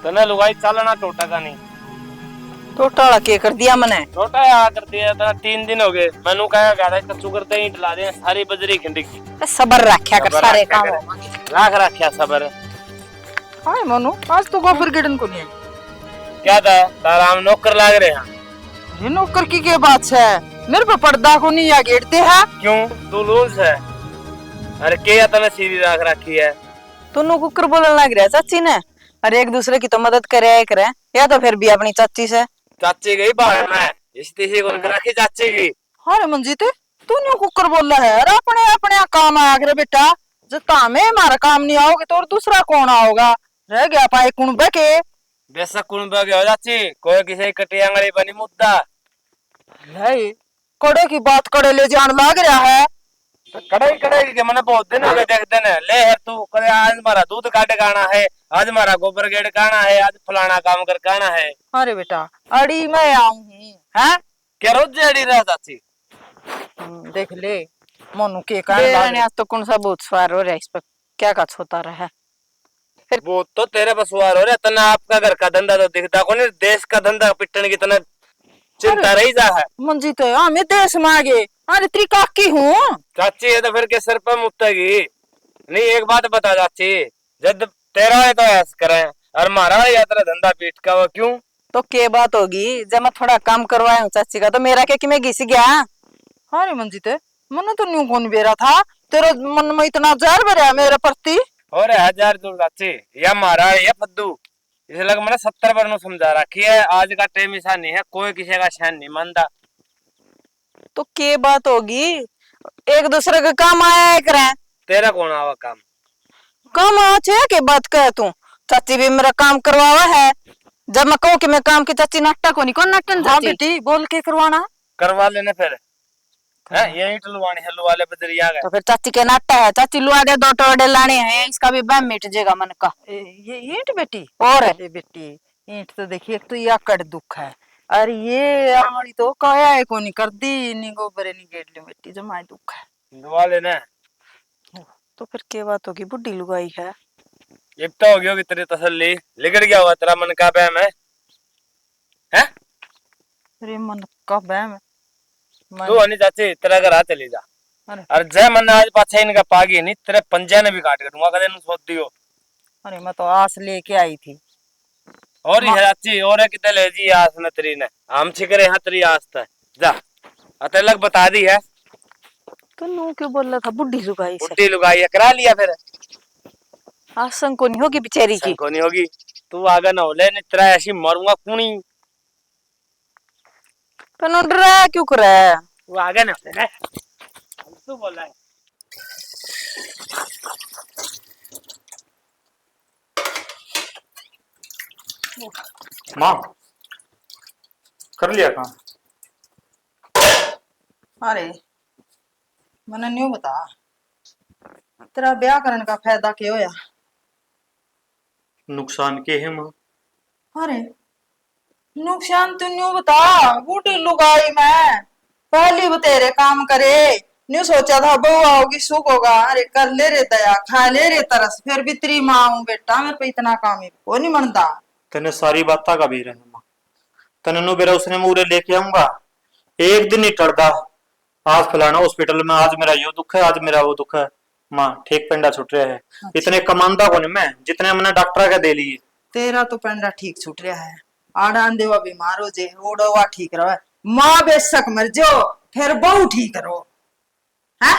तने लुगाई चलना टोटा का नहीं। टोटाला के कर दिया मैंने? छोटा या कर दिया तना 3 दिन हो गए। मैनू कहा गया था कच्चू करते ईंट ला दे सारी बजरी खिंडी। सबर रखा कर, सबर सारे रख्या काम कर। होगा। लाख रख्या सबर। हाय मनु, आज तो गोबर गिडन को नहीं आई। क्या था तारा हम नौकर लाग रहे हैं। ये नौकर की क्या बात है? मेरे पे पर्दा को नहीं या गेटते है? क्यों तू लूज है? अरे के तने सीधी राख रखी है। दोनों कुकर बोलने लग रहा है चाची ने। अरे एक दूसरे की तो मदद करे करे, या तो फिर भी अपनी चाची से। चाची गई बाहर में इस तीसरी को रखी चाची की। हाँ रे मंजीत, तू न्यू कुकर बोल रहा है? अरे अपने अपने काम आ गए बेटा। जब हमें हमारा काम नहीं आओगे तो और दूसरा कौन आओगा? रह गया पाए कुणबे के। बेशक कुणबे के हो चाची, कोई किसी कटियांगली बनी मुद्दा। नहीं, कड़े की बात कड़े ले जान लग रहा है। तो कड़ाई कड़ाई के मैंने बहुत दिन हो गए देख देने ले है तू कदे आज हमारा दूध काटे काना है, आज हमारा गोबर गेड़ काना है, आज फलाना काम कर काना है। अरे बेटा अड़ी मैं आऊं है क्या रोज अड़ी रहा चाची? देख ले मोनू के कारण आज तो कौन सा बहुत सवार हो रहा है इस पर, क्या का छोता रहा है। फिर वो तो तेरे पर सवार हो रहा है तना। आपका घर का धंधा तो दिखता को नहीं, देश का धंधा पिटने की तना चिंता रही जा है। मंजी तो हमें देश मांगे। अरे तेरी काकी हूँ चाची है तो फिर के सर पर मुत्तेगी नहीं। एक बात बता चाची, जब तेरा है तो ऐस करें और मारा है यात्रा धंधा पीट का वो क्यों? तो क्या बात होगी जब मैं थोड़ा काम करवाया हूँ चाची का, तो मेरा क्या कि मैं घिस गया? अरे मंजीत मन तो न्यू कौन बेरा था, तेरे मन में इतना जहर भरा मेरे प्रति। और 1000 दूर चाची या मारा है या फद्दू, इसे लग मैंने 70 बार नु समझा रखी है। आज का टाइम ऐसा नहीं है, कोई किसी का शहन नहीं मानता। तो क्या बात होगी, एक दूसरे के काम आया करें। तेरा कौन आवा काम? काम अच्छे के बात कर तू। चाची भी मेरा काम करवावा है। जब मैं कहूँ कि मैं काम की चाची नाटक को नहीं, कौन नाटन चाची? बेटी बोल के करवाना करवा लेने फिर है ये ईंट लुवानी है लुवा ले बजरिया गए तो फिर चाची के नाटा है। चाची लुआ दे, 2 टोड़े लाने हैं, इसका भी बम मिट जाएगा मन का। ये ईंट बेटी और है बेटी। ईंट तो देखिए एक तो ये कड़ दुख है। अरे ये आड़ी तो काया है को नहीं कर दी नी गोबरे नी गेट ले बेटी, जो माय दुख है। लुवा लेने। तो फिर क्या बात होगी, बुढ़ी लुगाई है। अब तो हो गया कि तेरी तसल्ली लिगड़ गया हुआ तेरा मन का बहम है? अरे मन का बहम तू हनी चाची तेरा घर आ चली जा। अरे जय मन आज पाछे इनका पागी नहीं तेरे पंजे ने भी काट के दूंगा कदे नु सोच दियो। अरे मैं तो आस लेके आई थी। और ये चाची और है किते ले जी आस न तेरी ने हम छिकरे हां तेरी आस था जा अते लग बता दी है। तो नु क्यों बोल रहा था बुढ़ी लुगाई से? बुढ़ी लुगाई करा लिया फिर आसन को नहीं होगी बेचारी की। को नहीं होगी तू आगे ना हो ले नहीं तेरा ऐसी मारूंगा कुणी। तो डरा क्यों कर रहा है? तू आगे ना हो ले तू बोल रहा है। माँ कर लिया काम? अरे मैंने न्यू बता, तेरा ब्याह करने का फायदा क्या होया? नुकसान के है माँ? अरे नुकसान तो न्यू बता। बूढ़ी लुगाई मैं पहली बतेरे काम करे, न्यू सोचा था बहू आओगी सुख होगा। अरे कर ले रे दया, खा ले रे तरस, फिर भी तेरी माँ हूँ बेटा, मेरे पे इतना काम है वो नहीं मनता। तने सारी बात का भी रहना माँ। तने नु बेरा उसने मुरे लेके आऊंगा, एक दिन ही टरदा। आज फलाना हॉस्पिटल में, आज मेरा यो दुख है, आज मेरा वो दुख है। माँ ठीक पेंडा छुट रहा है। अच्छा। इतने कमांदा को नहीं मैं जितने मैंने डॉक्टर का दे लिए। तेरा तो पेंडा ठीक छूट रहा है। आड़ान देवा बीमार हो जे, ओडवा ठीक रहो। माँ बेशक मर जो, फिर बहु ठीक रहो है।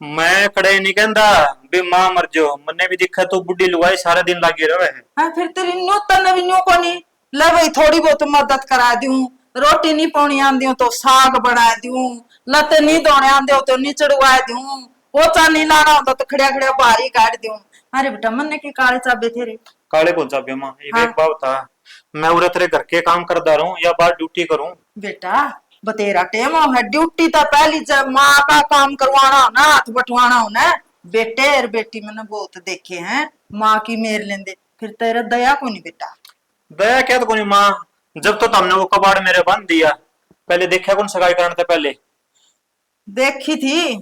मैं कड़े नहीं कहता भी माँ मर जो, मन्ने भी दिखा तो बुढ़ी लुगाई सारा दिन लागी रहे है। हाँ फिर तेरी न्यू तन भी न्यू को नहीं ले भाई, थोड़ी बहुत मदद करा दूं। रोटी नहीं पानी आंदी तो साग बना दूं, लते नहीं धोने आंदे तो नहीं चढ़वा दूं, पोचा नहीं लाना होता तो खड़िया खड़िया बाहरी काट दूं। अरे बेटा मन के काले चाबे थे रे। काले कौन चाबे माँ? हाँ। एक बात था, मैं उरे तेरे घर के काम करता रहूं या बाहर ड्यूटी करूं? बेटा बतेरा टेम है ड्यूटी तो पहली जब माँ का काम करवाना हो ना, हाथ बटवाना हो ना। बेटे और बेटी मैंने बहुत देखे हैं माँ की मेर लेंदे, फिर तेरा दया को नहीं बेटा? दया क्या तो कोनी माँ, जब तो तुमने वो कबाड़ मेरे बांध दिया, पहले देखा कौन सगाई करने से पहले? देखी थी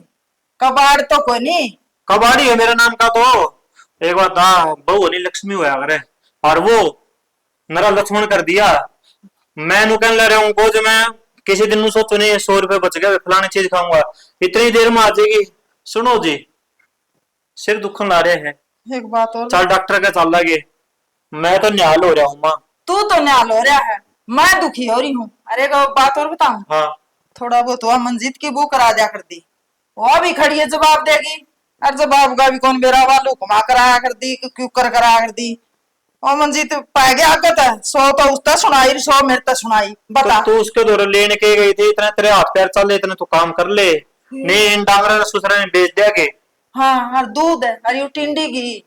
कबाड़ तो कोनी। कबाड़ी है मेरे नाम का तो। एक बात था बहू नहीं लक्ष्मी हुआ करे, और वो मेरा लक्ष्मण कर दिया। मैं नु कहने लग रहा हूँ को जो मैं किसी दिन नु सोचो नहीं 100 रुपए बच गए फलानी चीज खाऊंगा, इतनी देर में आ जाएगी। सुनो जी, सिर दुखन ला रहे हैं, एक बात और, चल डॉक्टर के चल लगे। मैं तो निहाल हो रहा हूँ माँ। तू तो न्याल हो रहा है, मैं दुखी हो रही हूँ। अरे एक बात और बताऊं, हाँ थोड़ा बहुत हुआ मंजीत की बुक करा दिया कर दी, वो भी खड़ी है जवाब देगी। और जवाब का भी कौन बेरा वालू घुमा कराया कर दी, क्यों कर कराया कर दी। और मंजीत पा गया आगत है, 100 तो उसका सुनाई 100 मेरे तक सुनाई। बता तो तू उसके दौरे लेने के गई थी, इतने तेरे हाथ पैर चल इतने तू काम कर ले। नहीं इन डांगरा ससुरा ने बेच दिया के हाँ, और दूध है, और यू टिंडी घी,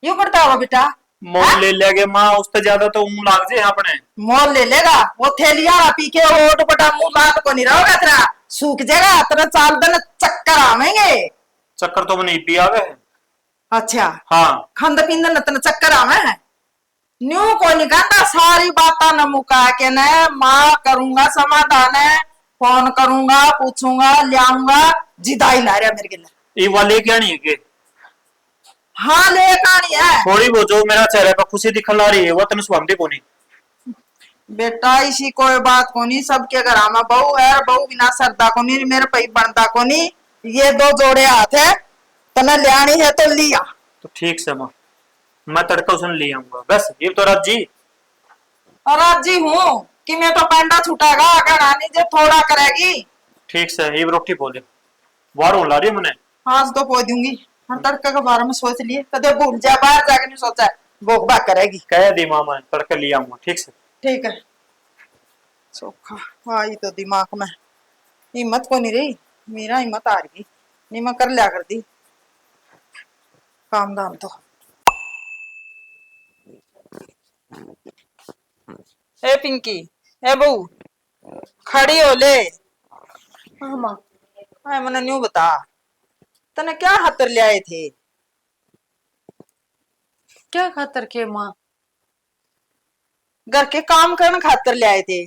यू करता होगा बेटा। मोल ले लेगे माँ, उससे ज्यादा तो ऊं लाग जाए अपने। मोल ले लेगा, वो थैलिया पी के ओट बटा मुंह लाल को नहीं रहोगा तेरा, सूख जाएगा तेरा, 4 दिन चक्कर आवेंगे। चक्कर तो नहीं पिया वे। अच्छा हाँ खंड पिंड न तन चक्कर आवे है। न्यू को नहीं कहता, सारी बात न मुका के न माँ करूंगा समाधान है, फोन करूंगा पूछूंगा ले आऊंगा, जिदाई ला रहा मेरे के लिए। ये वाले क्या नहीं है के हाँ ले कहानी है थोड़ी वो जो मेरा चेहरे पर खुशी दिखन ला रही है वो तेन सुनती को नहीं। बेटा, इसी कोई बात को नहीं, सबके घर में बहू है, बहू बिना सरदा को नहीं, मेरे पे बनता को नहीं। ये 2 जोड़े हाथ है, तने लियानी है तो लिया। तो ठीक से माँ, मैं तड़का उसने ले आऊंगा बस। ये तो राजी और राजी हूँ कि मैं तो पेंडा छुटागा, अगर रानी जे थोड़ा करेगी। ठीक से ये रोटी बोले बाहर हो ला रही है मैंने। हाँ तो पो दूंगी। हाँ तड़का के बारे में सोच लिए, कदे भूल जा, बाहर जाके नहीं सोचा, भोग भाग करेगी। कह दी माँ मैं तड़का ले आऊंगा ठीक से। ठीक है चोखा आई तो दिमाग में हिम्मत को नहीं रही, मेरा हिम्मत आ रही नहीं, मैं कर लिया कर दी काम धाम तो। ए पिंकी, ए बहू खड़ी हो ले। हाँ माँ। हाँ मैंने न्यू बता, तने क्या खातर ले आए थे। क्या खातर के माँ? घर के काम करने खातर ले आए थे,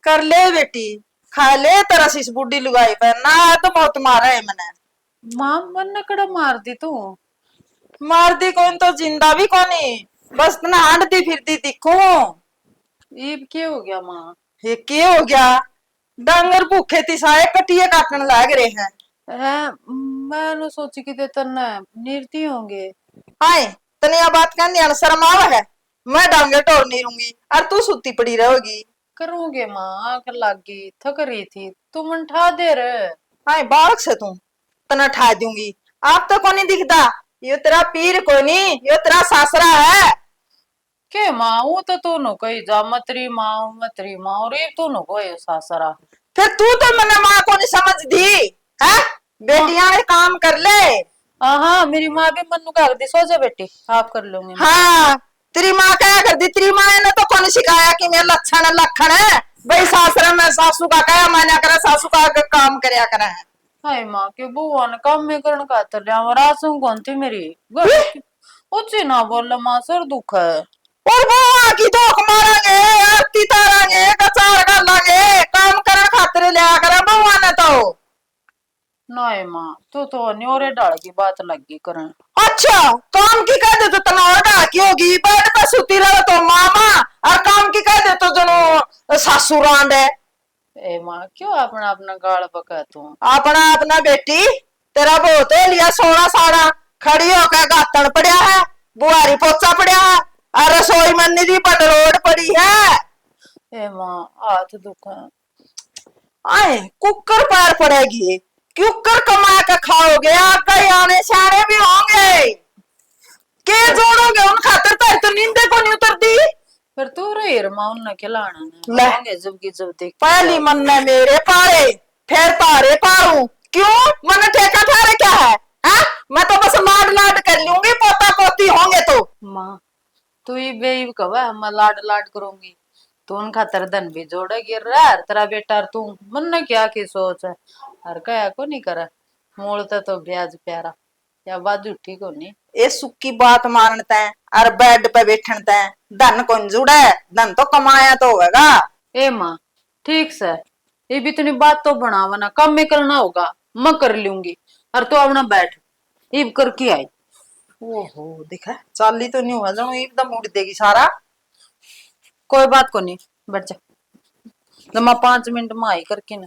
कर ले बेटी, खा ले तरस इस बुढ़ी लुगाई पर ना, तो बहुत मारा है मैंने। माँ मन ने कड़ा मार दी तू। मार दी कौन, तो जिंदा भी कौनी, बस तना हांडती फिरती दिखू। ये क्या हो गया माँ? ये क्या हो गया, डांगर भूखे तिसाए कटिए काटने लाग रहे हैं। मैंने सोची कि तन्ने निर्ती होंगे। आए तने यह बात कहने शर्म आवा है, मैं डांगे टोर नहीं रहूंगी और तू सुती पड़ी रहोगी। करोगे माँ, आग लागी थक रही थी, तू मन ठा दे रे। आए बालक से तू तना ठा दूंगी, आप तो को नहीं दिखता, ये तेरा पीर को नहीं, ये तेरा सासरा है। के माँ वो तो तू नो कही जा मतरी माँ और एक तू नो को सासरा। फिर तू तो मैंने माँ को नहीं समझ दी है, बेटियां ने काम कर ले। हाँ मेरी माँ भी मनु कर दी, सो जा बेटी आप कर लूंगी। हाँ तेरी माँ क्या कर दी, तेरी माँ ने तो कौन सिखाया कि मेरे लक्षण लक्षण है भाई, सासरा में सासू का क्या माना करे, सासू का काम करया करे है। हाय माँ के बुआ ने काम में करण खातर लिया, रासू कौन थी मेरी उच्ची ना बोल माँ, सर दुख है। और बुआ की धोख मारेंगे, आरती तारेंगे, कचार कर लागे, काम करने खातिर लिया करे बुआ ने तो। नहीं माँ तू तो न्योरे डाल की बात लगी करन। अच्छा काम की कह दे तो तनाव ढाकी होगी, बेड पे सुती रहो तो मामा, और काम की कह दे तो जनो सासुरांड है। ए माँ क्यों अपना अपना गाल बका तू? अपना अपना बेटी, तेरा बहुत है लिया सोना साड़ा, खड़ी होकर गातन पड़ा है, बुआरी पोचा पड़ा है, और रसोई में निरी पर रोड पड़ी है। ए माँ हाथ दुख है। आए कुकर पार पड़ेगी, कुकर कमा कर खाओगे, आपका आने शाने भी होंगे, के जोड़ोगे उन खातर तो नींदे को नहीं उतरती। फिर तू रे माँ उन्हें खिलाना ले। होंगे जब की जब देख। पहली मन ने मेरे पारे, फिर तारे पारू, क्यों मन ठेका ठारे क्या है, हा? मैं तो बस लाड लाड कर लूंगी, पोता पोती होंगे तो। माँ तू ही बेईब कवा मैं लाड लाड करूंगी, तू उन खातर धन भी जोड़ेगी रे, तेरा बेटा तू मन ने क्या की सोच है, हर कया को नहीं करा मोड़ता तो ब्याज प्यारा, या बात झूठी को नहीं। ये सुक्की बात मारनता है और बेड पे बैठनता है, धन कौन जुड़ा है, धन तो कमाया तो होगा। ए माँ ठीक से ये भी इतनी बात तो बनावा ना, कम में करना होगा मैं कर लूंगी, और तू अपना बैठ ईब करके आई। ओहो देखा चाली तो नहीं हुआ, जनो एकदम उड़ देगी सारा। कोई बात को नहीं, बैठ जा। जमा 5 मिनट में आई करके ना।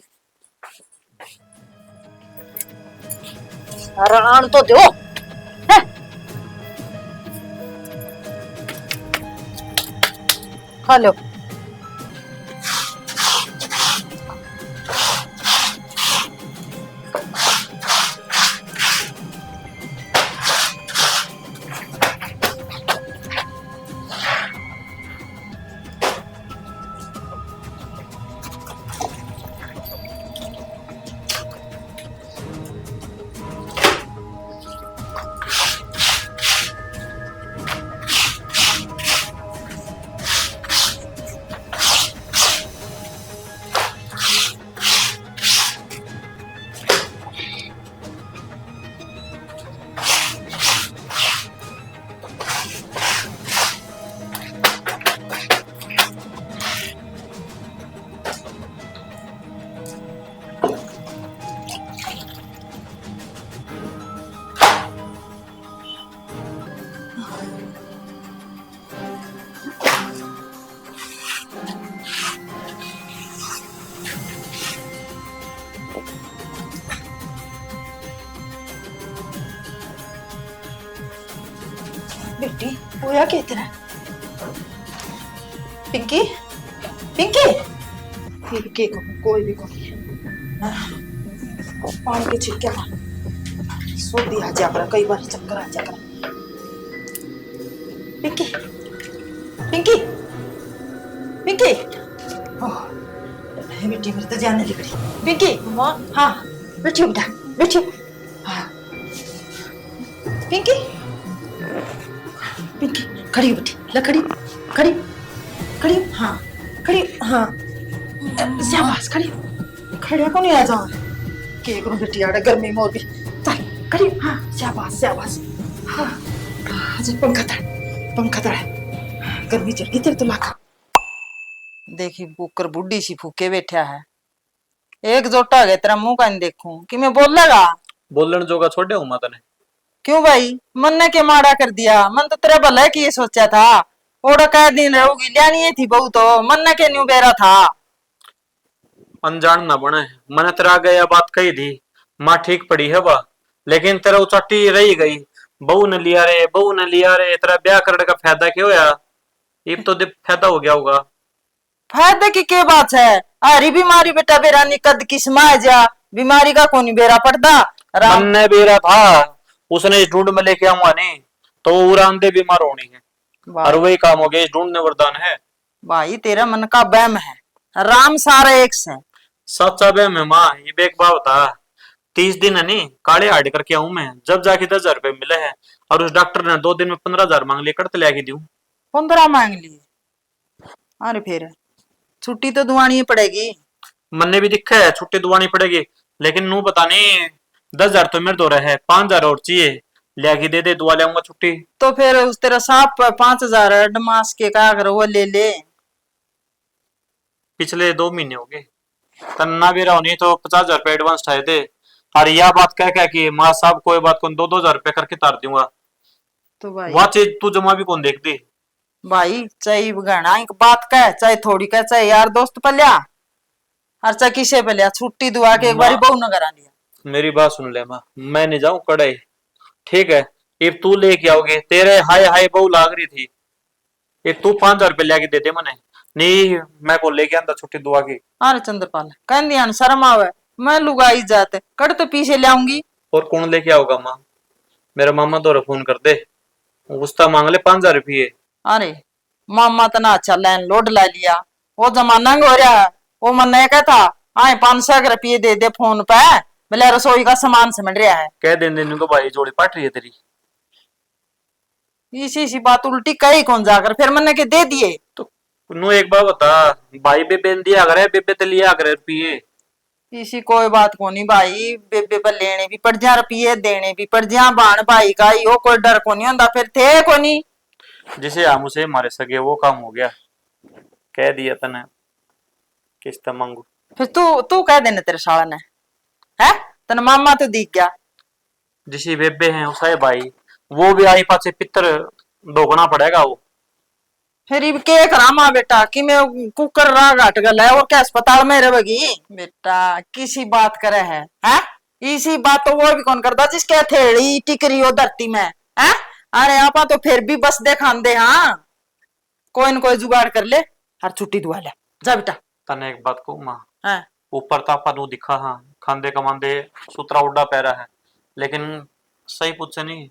अरे आन तो दो। हैं? खा लो। बेटी होया क्या तेरा? पिंकी पिंकी पिंकी को कोई भी को पानी के छिड़के मार सोती आ जा कर, कई बार चक्कर आ जा कर। पिंकी पिंकी पिंकी ओह बेटी मेरी तो जाने लग रही। पिंकी माँ, हाँ बैठियो बेटा बैठियो। हाँ पिंकी पिंकी खड़ी हो बेटी, ला खड़ी खड़ी खड़ी, हाँ खड़ी, हाँ शाबाश खड़ी। खड़े को नहीं आ जाओ के करूं बेटी, आड़ा गर्मी मोर भी चल खड़ी, हाँ शाबाश शाबाश। हाँ आज पंखा तड़ गर्मी चढ़ गई तेरे तो लाखा। देखी बुकर बुढ़ी सी फूके बैठा है, एक जोटा गया तेरा मुंह का नहीं देखूं कि मैं बोल लगा बोलन जोगा छोड़े हूं तने। क्यों भाई, मन ने क्या माड़ा कर दिया? मन तो तेरा भला की ये सोचा था, ओड़ा कै दिन रहोगी लियानी ये थी बहू, तो मन ने क्या न्यू बेरा था। अनजान ना बने, मैंने तेरा गया बात कही थी, माँ ठीक पड़ी है बा, लेकिन तेरा उचट्टी रही गई। बहू ने लिया रे, तेरा ब्याह करने का फायदा क्या होया? इब तो फायदा हो गया होगा। फायदे की क्या बात है? हरी बीमारी बेटा बेरा निकद की समाय जा, बीमारी का कोनी बेरा पड़ता। मन ने बेरा था, उसने इस ढूंढ में लेके आऊंगा नहीं तो उरान दे बीमार होनी है, और वही काम हो गया। इस ढूंढ ने वरदान है। भाई तेरा मन का बहम है, राम सारा एक से। सच्चा बहम है माँ, ये बेक बात था। 30 दिन है नहीं काले हार्ड करके आऊं मैं, जब जाके 10,000 रुपए मिले हैं, और उस डॉक्टर ने 2 दिन में 15,000 मांग लिए, कट ले दूं। 15 मांग लिए? अरे फिर छुट्टी तो दुआनी पड़ेगी। मन्ने भी दिखा है छुट्टी दुआनी पड़ेगी, लेकिन नू पता नहीं 10,000 तो मेरे दो रहे, 5,000 और चाहिए, ले दे दुआ ले छुट्टी। तो फिर उस तेरा साफ 5,000 एडवांस के का करो वो ले ले। पिछले 2 महीने हो गए तन्ना भी रहो, नहीं तो 50,000 रुपए एडवांस ठाए थे, और यह बात कह कि माँ साहब कोई बात को 2-2 हजार रुपए करके तार दूंगा। तो भाई वह चीज तू जमा भी कौन देखती भाई, चाहे गहना एक बात कह, चाहे थोड़ी कह, चाहे यार दोस्त पलिया, और चाहे किसे पलिया, छुट्टी दुआ के एक बारी बहू न करा लिया। मेरी बात सुन ले माँ, मैं नहीं जाऊं कड़े, ठीक है? इब तू लेके आओगे, तेरे हाय हाय बहू लाग रही थी, इब तू 5,000 रुपए लेके दे दे मने, नहीं मैं को लेके आंदा छुट्टी दुआ की। अरे चंद्रपाल कह दिया शर्म आवे, मैं लुगाई जाते कड़ तो पीछे ले आऊंगी। और कौन लेके आओगा माँ? मेरा मामा तो फोन कर दे, उसका मांग ले 5,000 रुपये। अरे मामा तना अच्छा लैन लोड ला लिया, वो जमाना हो रहा है। वो मन ने कहा था आए 500 रुपये दे दे फोन पे, बोले रसोई का सामान समझ रहा है। कह देने को भाई जोड़ी पट रही है तेरी। इसी बात उल्टी कही कौन जाकर, फिर मैंने के दे दिए। तो नु एक बात बता, भाई बेबे दिया करे, बेबे ते लिया करे रुपये। इसी कोई बात को नहीं भाई, बेबे पर लेने भी पड़ जा रुपये, देने भी पड़ जा, बाण भाई का यो कोई डर को नहीं होता, फिर थे को नहीं। जिसे हम उसे मारे सके वो काम हो गया, कह दिया तने किस्त मांगू। फिर तू कह देने तेरे साला ने है, तेरा मामा तो दिख गया। जिसे बेबे हैं उसे भाई, वो भी आई पाचे पितर धोकना पड़ेगा वो। फिर इब के करा माँ बेटा कि मैं कुकर रहा घाट गल है और क्या अस्पताल में रहेगी बेटा किसी बात करे है इसी बात तो वो भी कौन करता जिसके थेड़ी टिकरी हो धरती में है। अरे आपा तो फिर भी बस दे खान दे हाँ कोई न कोई जुगाड़ कर ले हर छुट्टी दुआ ले जा बेटा। तने एक बात कहूं मां, हाँ ऊपर तापा नु दिखा हाँ खांदे कमांदे सुतरा उड्डा पैरा है, लेकिन सही पूछ से नहीं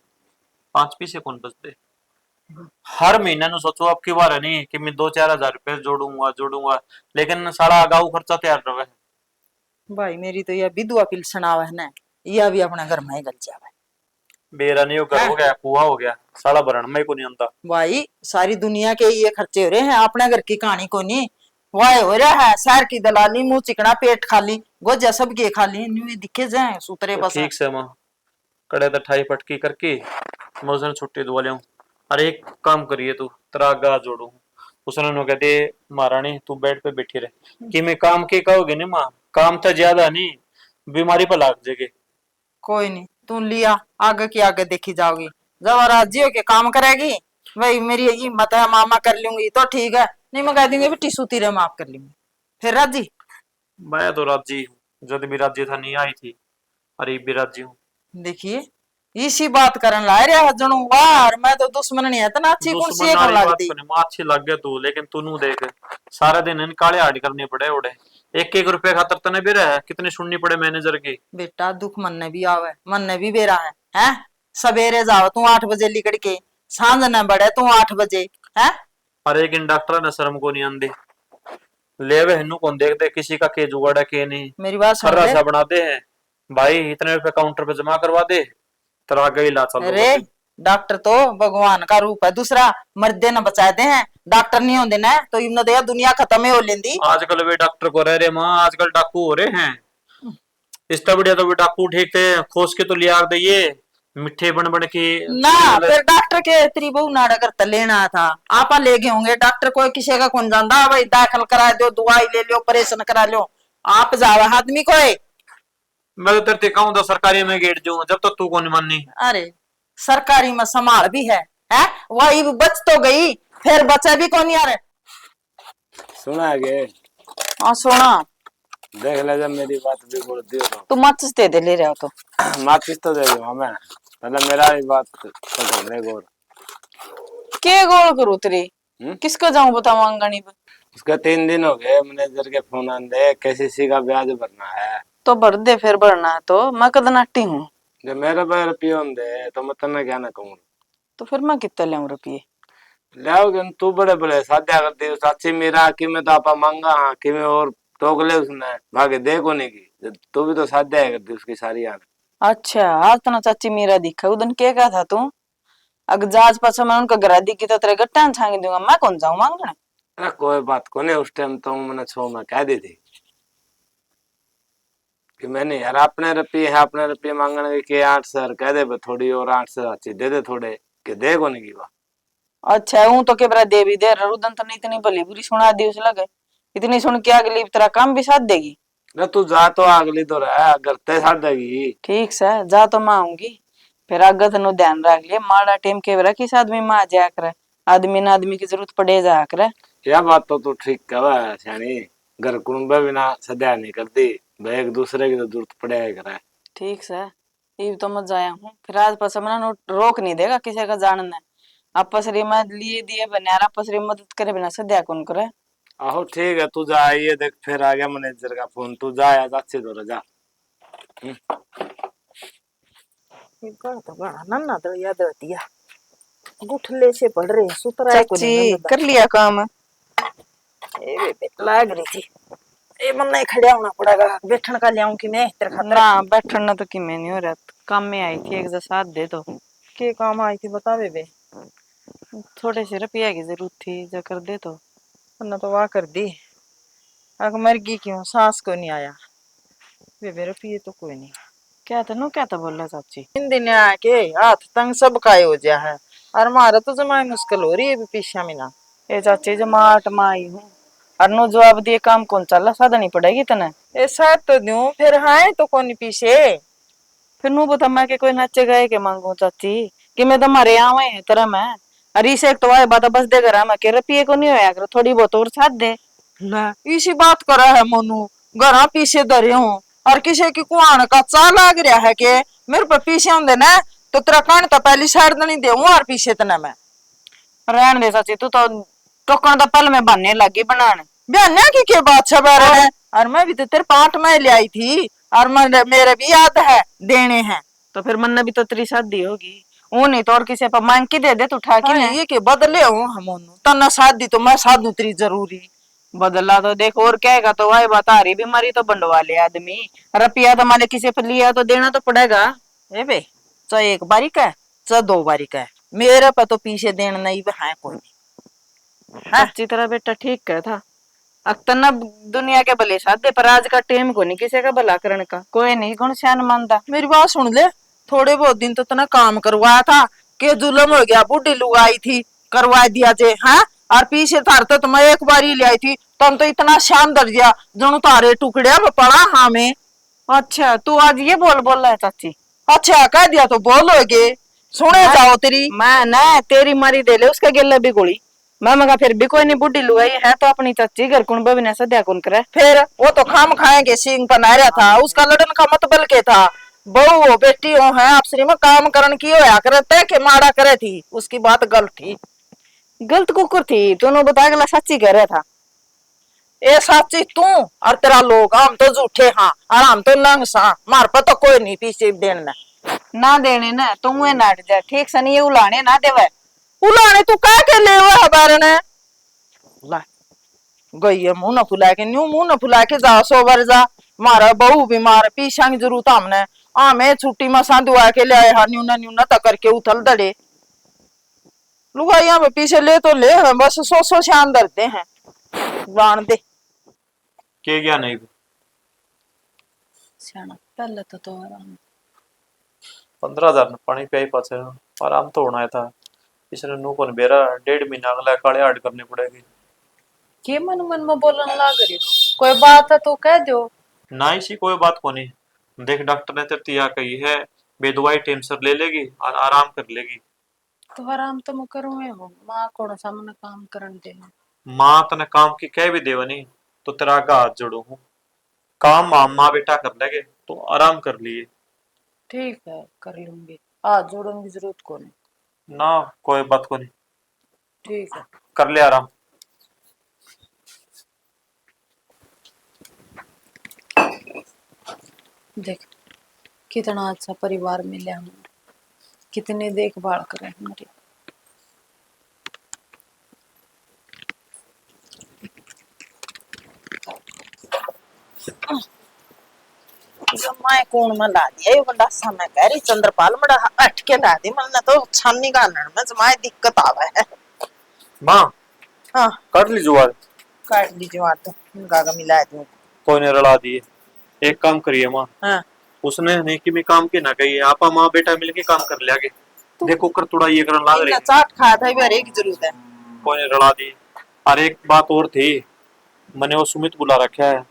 5 पैसे कौन बचते। हर महीने नु सोचो अब की बार है नहीं कि मैं 2-4 हजार रुपए जोड़ूंगा, लेकिन सारा आगाऊ खर्चा तैयार रहे। भाई मेरी तो यह विधवा पिलसन आवे है ना यह भी अपने घर में ही गल जावे। बेरा नहीं हो घर हो गया कुआ हो गया साला भरण में को नहीं आता। भाई सारी दुनिया के ये खर्चे हो रहे हैं अपने घर की कहानी को नहीं वाह हो रहा है शहर की दलाली मुंह चिकना पेट खाली गोजा सब के खाली न्यू दिखे जाए सूत्रे बस। ठीक से मां कड़े तो ठाई पटकी करके मौसम छुट्टी दुआ लिया। अरे एक काम करिए तू तेरा गा जोड़ू उसने नो कहते महारानी तू बेड पे बैठी रहे कि मैं काम के कहोगे नहीं मां काम तो ज्यादा नहीं बीमारी पर लाग जाएगी। कोई नहीं तू लिया आगे की आगे देखी जाओगी जब राज्य के काम करेगी भाई मेरी हिम्मत है मामा कर लूंगी तो ठीक है नहीं मैं कह दूंगी बेटी सूती रहे माफ कर लूंगी फिर राजी। मैं तो राजी हूँ जब भी राजी था नहीं आई थी अरे भी राजी हूँ। देखिए इसी बात करन ला रहा जनू वार मैं तो दुश्मन नहीं है तना अच्छी कुर्सी एक लगती अच्छी लग गया तू लेकिन तू देख सारा दिन इन काले हाड़ करने पड़े उड़े 1-1 रुपए खातर तने भी रहा कितने सुननी पड़े मैनेजर की। बेटा दुख मन ने भी आवे मन ने भी बेरा है सवेरे जाओ तू 8 बजे लिकड़ के सांझ न बड़े तू 8 बजे है। अरे एक डॉक्टर ने शर्म को नहीं आंदी लेवे हनु कौन देखते किसी का के जुगाड़ा के नहीं मेरी बात सुन ले बनाते हैं भाई इतने रुपए काउंटर पे जमा करवा दे तेरा गई ला चल। अरे डॉक्टर तो भगवान का रूप है दूसरा मर्दे न बचाते हैं डॉक्टर नहीं होंगे ना तो इन दया दुनिया खत्म हो लेंदी। आजकल वे डॉक्टर को रह रहे मां आजकल डाकू हो रहे हैं इससे बढ़िया तो वे डाकू ठीक थे खोज के तो लिया दे मिठे बन बन के ना फिर डॉक्टर के तेरी बहु नाड़ा कर लेना था आपा ले गए होंगे डॉक्टर कोई किसी का कौन जानता भाई दाखिल करा दो दवाई ले लो ऑपरेशन करा लो आप जावा आदमी कोई। मैं तो तेरे कहूं तो सरकारी में गेट जो जब तक तू कौन माननी। अरे सरकारी में संभाल भी है वही बच तो गई फिर बचा भी कौन यार। सुना गे हाँ सुना देख ले जब मेरी बात भी बोल दियो तो तू माचिस दे दे ले रहे हो तो माचिस तो दे दो हमें मतलब मेरा भी बात तो कर ले गोर के गोल करू तेरी किसको जाऊं बता मांगनी पे उसका 3 दिन हो गए मैनेजर के फोन आंदे केसीसी का ब्याज भरना है तो भर दे फिर भरना है तो मैं कद नाटी हूँ जब मेरे पे रुपये होंगे तो मैं तने क्या ना कहूँ तो फिर मैं कितने ले रुपये लाओगे तू बड़े बड़े साध्या कर दी चाची मेरा कि मैं तो आपा मांगा हाँ कि मैं और टोक ले उसने भागे देखो नहीं की तू भी तो साध्या कर दी उसकी सारी यार। अच्छा आज तो ना चाची मेरा दिखा उदन क्या कहा था तू अगर जहाज पाछा मैं उनका घरा दी की तो तेरे गट्टा छांगी दूंगा मैं कौन जाऊं मांगने। अरे कोई बात को नहीं उस टाइम तो मैंने 6 में कह दी थी कि मैंने यार अपने रुपये मांगने के 8 सर कह दे थोड़ी और 8 सर अच्छी दे दे थोड़े कि दे को नहीं की बात। अच्छा हूं तो के बरा दे भी दे रुदन तो नहीं इतनी भली बुरी सुना दी उस लगे इतनी सुन के अगली तेरा काम भी साथ देगी। अरे तू जा तो अगली तो रहा करते साथ देगी ठीक से जा तो मैं आऊंगी फिर आगे तेन ध्यान रख लिया माड़ा टाइम के बरा किस आदमी में आ जाया करे आदमी ना आदमी की जरूरत पड़े जाया करे। यह बात तो तू ठीक कहा सियानी घर कुंबे बिना सद्या नहीं करती भाई एक दूसरे की तो जरूरत पड़े करे। ठीक से ये तो मत जाया हूँ फिर आज पास मना रोक नहीं देगा किसी का जानना आपस में लिए दिए बना आपस में मदद करे बिना सद्या कौन करे। आहो ठीक है तू जा आइए देख फिर आ गया मैनेजर का फोन तू जा आज अच्छे दो जा। तो बड़ा नन्ना तो याद रहती है गुठले से पड़ रहे सुतरा कर लिया काम लाग रही थी ए मन नहीं खड़ा होना पड़ेगा बैठन का लियाऊं कि मैं तेरे खातिर ना बैठना तो कि मैं नहीं हो रहा काम में आई थी एक साथ दे दो के काम आई थी बता बे थोड़े से रुपया की जरूरत थी जो कर दे तो वरना तो वाह कर दी अगर मर गई क्यों सास को नहीं आया बेबे रुपये तो कोई नहीं क्या था बोल रहा चाची इन दिन आके हाथ तंग सब काय हो गया है और मारा तो जमाई मुश्किल हो रही है पीछा में ना ए चाची जमाट माई हूँ और नो जवाब दिए काम कौन चल साधा नहीं पड़ेगी तने ऐसा तो दूं फिर हाँ तो कौन पीछे फिर नु बता मैं के कोई नचे गए के मांगू चाची कि मैं तुम्हारे आवे तरह मैं अरे से एक तो आए बात बस दे घर में के रुपये को नहीं होया कर थोड़ी बहुत और साथ दे। ले इसी बात करा है मोनू, घरा पीछे धरे हूँ और किसी की कुआन का चा लाग रहा है के मेरे पे पीछे होंगे ना तो तेरा कान तो पहली साइड नहीं दे और पीछे तना मैं रहन दे चाची तू तो टोकन तो पल में बनने लगी बनाने। बहना की क्या बात है बारे में, और मैं भी तो तेरे पाठ में ले आई थी और मेरे भी याद है देने हैं। तो फिर मन भी तो तेरी शादी होगी वो नहीं तो और किसी पर मांग के दे दे तू उठा के हाँ, ना। ये के बदले हूँ हम तना शादी तो मैं साधु तेरी जरूरी। बदला तो देख और कहेगा तो भाई बता रही बीमारी तो बंडवा ले आदमी रुपया तो माने किसी पर लिया तो देना तो पड़ेगा। ए बे चाहे एक बारी का है चाहे 2 बारी का है, मेरे पे तो पीछे देना नहीं है कोई नहीं। हाँ? अच्छी तरह बेटा ठीक कहा था अक्तर ना दुनिया के भले साधे पर आज का टाइम को नहीं किसी का भला करने का कोई नहीं गुण श्यान मानता। मेरी बात सुन ले, थोड़े बहुत दिन तो तना काम करवाया था के जुलम हो गया, बुढ़ी लुगाई थी करवा दिया जे। हाँ और पीछे थार तो मैं एक बार ही ले आई थी तुम तो इतना शान दर दिया जो तारे टुकड़िया में पड़ा। हाँ मैं अच्छा तू आज ये बोल रहा है चाची। अच्छा कह दिया तो बोलोगे सुने जाओ तेरी। मैं ना तेरी मारी दे ले उसका गेला भी गोली मैं मगा फिर भी कोई नहीं बुढ़ी लुगाई है तो अपनी चाची घर कुण बबिना सद्या कौन करे। फिर वो तो खाम खाएंगे सिंह पनारा था उसका लड़न का मतबल के था बहू हो बेटी हो है आपसी में काम करन की होया करे तय के मारा करे थी उसकी बात गलत थी। गलत कुकुर थी दोनों बता गला सच्ची कह रहा था। ए साची तू और तेरा लोग हम तो झूठे हाँ और हम तो नंग सा मार पर तो कोई नहीं पीछे देने ना देने ना तुम वे नाट जा ठीक से नहीं ये उलाने ना देवे उलाने तू कह के ले हुआ बारे ने ला गई है मुंह न फुला के न्यू मुंह न फुला के जा सो बार जा मारा बहू बीमार पीछा की जरूरत हमने मैं छुट्टी में सांधुआ के ले आए हाँ न्यू न करके उथल दड़े लुगाइया में पीछे ले तो ले बस सो शान धरते हैं बाण दे के गया नहीं सियाना पहले तो आराम 15,000 ने पानी पिया पाचे आराम तो होना था इसने नू को बेरा 1.5 महीना अगला काले हार्ड करनी पड़ेगी। के मन मन में बोलन लाग रही हो कोई बात है तो कह दो ना इसी कोई बात को नहीं देख डॉक्टर ने तेरे तिया कही है बेदवाई टाइम सर ले लेगी और आराम कर लेगी। तो आराम तो मैं करूँ हो माँ कौन सा मन काम करन दे माँ तने काम की कह भी देवनी तो तेरा का हाथ जोड़ू हूँ काम माँ बेटा कर लेगे तो आराम कर लिए। ठीक है कर लूंगी हाथ जोड़ने की जरूरत को नहीं। ना कोई बात को नहीं ठीक है कर ले आराम। देख कितना अच्छा परिवार मिला हमें कितने देखभाल करे हमारी। मैं कौन में ला दिया ये बड़ा समय कह रही चंद्रपाल बड़ा अट के ला दी मन तो छानी गालन में जमाए दिक्कत आवे है। माँ हाँ कर ली जुआर काट दी जवार तो गागा मिला दूं कोई ने रला दिए एक काम करिए माँ हाँ उसने नहीं कि मैं काम की ना कही आपा माँ बेटा मिलके काम कर लिया देखो कर थोड़ा ये करन लाग रही चाट खाया था बार एक जरूरत है कोई ने रला दी। और एक बात और थी मैंने वो सुमित बुला रखा है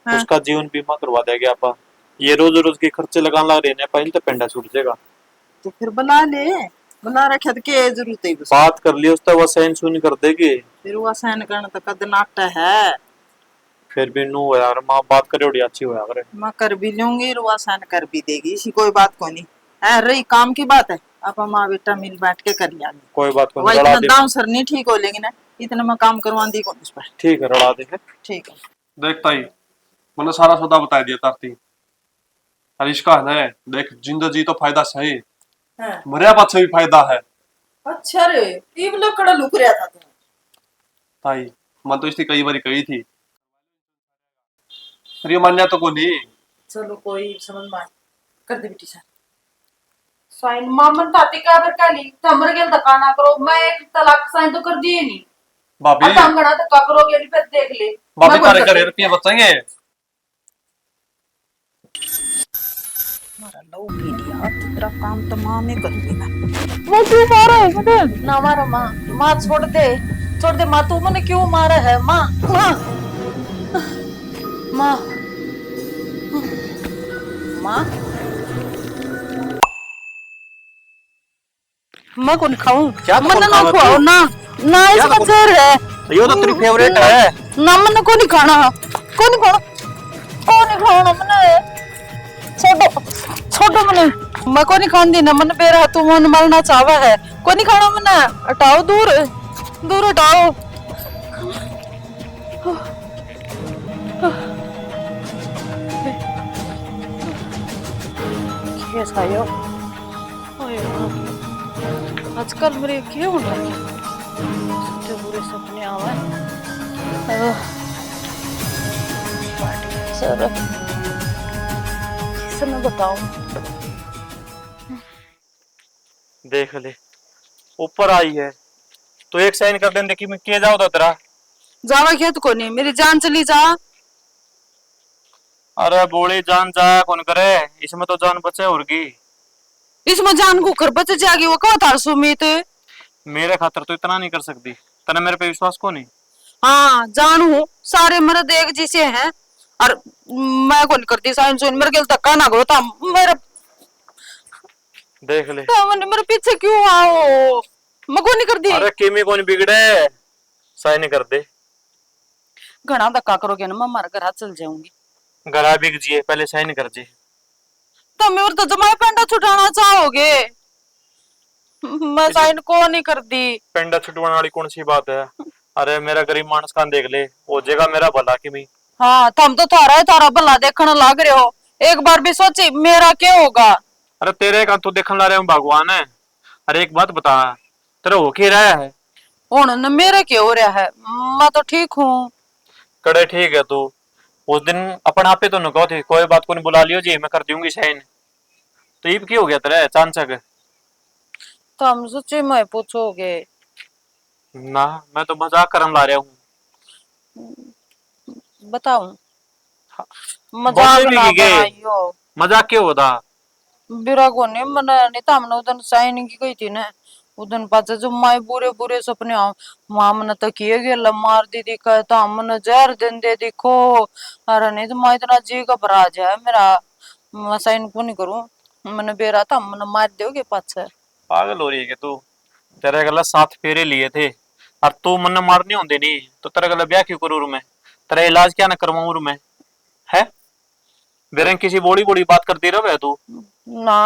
हाँ। उसका जीवन बीमा करवा देगा आपा ये रोज के खर्चे लगाने लग रहे हैं पहले तो पेंडा छूट जाएगा। तो फिर बुला ले बुला रखे तो के जरूरत है बात कर लिया उसका वो सहन सुन कर देगी फिर वो सहन करना तो कद नाकटा है फिर भी नू यार माँ बात करे बड़ी अच्छी होया करे मैं कर भी लूंगी रुआ सहन कर भी देगी इसी कोई बात को नहीं है रही काम की बात है आप माँ बेटा मिल बैठ के कर लिया कोई बात को वही नहीं रला इतना दे दाम सर नहीं ठीक हो लेकिन ना इतना मैं काम करवा दी कौन उस पर ठीक है रला दे ठीक है देख ताई मैंने सारा सौदा बता दिया तारती और इसका है ना देख जिंदगी तो फायदा सही हाँ। मरिया पाछे भी फायदा है अच्छा रे ये लोग कड़ा लुक रहा था तू ताई मैं तो इसकी कई बार कही थी पर ये मान्या तो को नहीं चलो कोई समझ में कर दे बेटी सर साइन मामन ताती का बर काली तमर गेल दकाना करो मैं एक तलाक साइन तो कर दिए नहीं भाभी अब हम गणा तो करोगे नहीं फिर देख ले भाभी मैं तारे बोल करे रुपये बचेंगे मारा लो पीडिया तेरा काम तो मां में कर देना वो क्यों मारा है मुझे ना मारो माँ माँ छोड़ दे माँ तू मैंने क्यों मारा है माँ माँ माँ माँ मैं कौन खाऊं? क्या तो मन कौन ना खावा खुआओ तू? ना ना क्या इसका तो जहर है यो तो तेरी फेवरेट है। ना मन को नहीं खाना मने छोड़ो मने मैं को नहीं खान दी ना मन बेरा तू मन मरना चाहवा है को नहीं खाना मने हटाओ दूर दूर हटाओ कैसा यो आजकल मेरे क्या हो रहा है सच्चे बुरे सपने आवे सर किसे मैं बताऊं देख ले ऊपर आई है तो एक साइन कर देने कि मैं किए जाओ तो तेरा। जावा क्या तो को नहीं मेरी जान चली जा अरे बोली जान जा कौन करे इसमें तो जान बचे होगी। इसमें जान को कर बच जाएगी वो कहा था सुमित मेरे खातर तो इतना नहीं कर सकती तने मेरे पे विश्वास को नहीं। हाँ जानू सारे मर्द एक जैसे हैं और मैं कौन करती साइन सुन मेरे के धक्का ना करो था मेरे देख ले मेरे पीछे क्यों आओ मैं कौन नहीं करती अरे किमी कौन बिगड़े साइन कर दे। घना धक्का करोगे ना मैं मार घर हाथ चल जाऊंगी गला बिग जिए पहले साइन कर जे। तो मेरे तो जमाई पेंटा छुटाना चाहोगे मैं साइन को नहीं करती पेंडा छुटवाने वाली कौन सी बात है। अरे मेरा गरीब मानस कान देख ले वो जगह मेरा भला किमी। हाँ तुम तो थारा भला देखने लग रहे हो एक बार भी सोची मेरा क्या होगा। अरे तेरे का तो देखने ला रहे हूँ भगवान है। अरे एक बात बता तेरा हो के रहा है न मेरा क्या हो रहा है मैं तो ठीक हूँ कड़े ठीक है तू उस दिन अपन आपे तो नुको थे कोई बात को नहीं बुला लियो जी मैं कर दूंगी साइन तो ये क्यों हो गया तेरा चांचक। तुम सच्ची मैं पूछोगे ना मैं तो मजाक करने ला रहा हूँ। बताऊं बहुत मजाक भी ना की गए। बनाइयो मजाक क्यों होता बिरा को नहीं मना नहीं था हमने उधर साइन की गई थी ना उधर पाचा जो माए बुरे बुरे सपने आओ मां मन तो किए गए मार दी दी कहता हमने जहर दिन दे दिखो अरे नहीं तो माँ इतना जी घबरा जाए मेरा मैं साइन को नहीं करूं मैंने बेरा था हमने मार दोगे पाछे पागल हो रही है कि तू तेरे गला 7 फेरे लिए थे और तू मन मारने होंगे नहीं तो तेरे गला ब्याह क्यों करूँ मैं तेरा इलाज क्या ना करवाऊं मैं है बेरंग किसी बड़ी बड़ी बात करती रहे तू। ना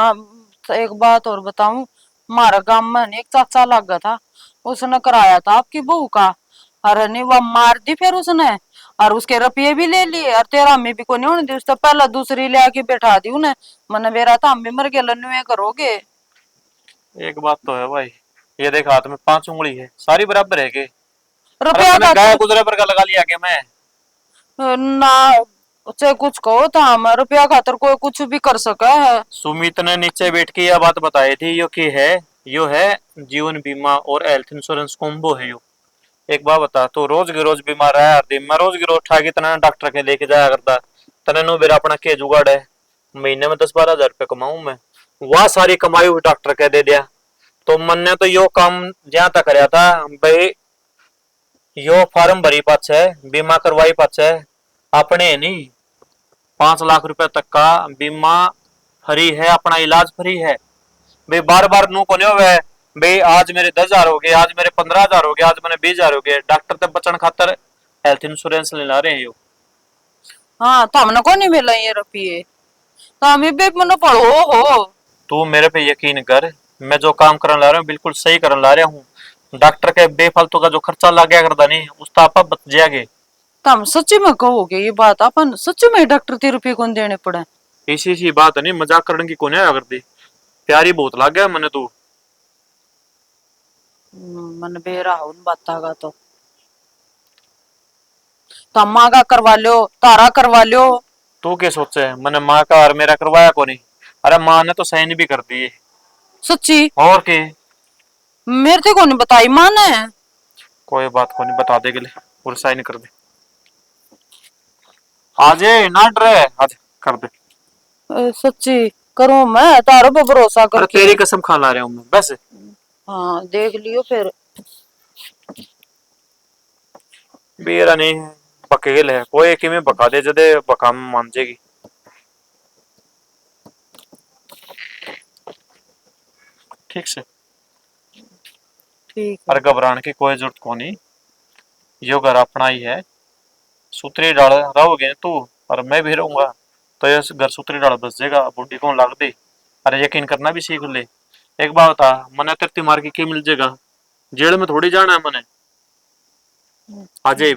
एक बात और बताऊं हमारा गांव में एक चाचा लग गया था उसने कराया था आपकी बहू का अरे नहीं वह मार दी फिर उसने और उसके रुपये भी ले लिए और तेरा अम्मी भी को नहीं होने दी उसने पहला दूसरी ले आके बैठा दी उन्हें मैंने बेरा था अम्मी मर गया लन्नुए करोगे। एक बात तो है भाई ये देख हाथ में 5 उंगली है सारी बराबर है के। रुपया का गाय गुजरे पर का लगा लिया के मैं ना चाहे कुछ कहो तो हम रुपया खातर कोई कुछ भी कर सका है। सुमित ने नीचे बैठ के यह बात बताई थी यो है जीवन बीमा और हेल्थ इंश्योरेंस कॉम्बो है यो। एक बात बता तो रोज के रोज बीमार है दिन मैं रोज के रोज ठा के तना डॉक्टर के लेके जाया करता तने नो मेरा अपना के जुगाड़ है महीने में 10-12 हजार रुपये कमाऊं मैं वह सारी कमाई हुई डॉक्टर कह दे दिया तो मन ने तो यो काम जहां तक कराया था भाई यो फार्म भरी पाछ है बीमा करवाई पाछ है अपने नहीं 5 लाख रुपए तक का बीमा फ्री है अपना इलाज फ्री है भाई बार बार नू को नहीं होवे भाई आज मेरे 10,000 हो गए आज मेरे 15,000 हो गए आज मैंने 20,000 हो गए डॉक्टर तक बचन खातर हेल्थ इंश्योरेंस ले ला रहे हैं यो। हाँ तो हमने को नहीं मिला ये रुपये तो हमें भी मन पढ़ो हो तू मेरे पे यकीन कर मैं जो काम करने ला रहा हूँ बिल्कुल सही करने ला रहा हूँ डॉक्टर के बेफालतू का जो खर्चा लग गया करता नहीं उसका आपा बच जाएंगे। तो हम सच्ची में कहोगे ये बात अपन सच्ची में डॉक्टर 3 रुपये कौन देने पड़े इसी बात नहीं मजाक करने की कोने आया करती प्यारी बहुत लग गया मैंने तू मन बेरा हो उन बाता का तो तम्मा का करवा लो तारा करवा लो तू क्या सोचे मैंने माँ का और मेरा करवाया को नहीं अरे माँ ने तो साइन भी कर दिए सच्ची और के मेरे से कौन बताई माँ ने कोई बात को नहीं बता देगे और साइन कर दे आज ना डरे आज कर दे सच्ची करूं मैं तारो पे भरोसा अरे करके तेरी कसम खा ला रहा हूँ मैं बस हाँ देख लियो फिर बेरा नहीं है पकेल है कोई एक में बका दे जदे बका में मान जाएगी। ठीक से ठीक और घबराने की कोई जरूरत को नहीं। यो घर अपना ही है। सूत्री डाल रहोगे तू और मैं भी रहूंगा तो ये घर सूत्री डाल बस जाएगा, बुढ़ी को लग दे। अरे यकीन करना भी सीख ले। एक बात बता, मने तेरे मार के मिल जाएगा, जेल में थोड़ी जाना है मने। है। अजय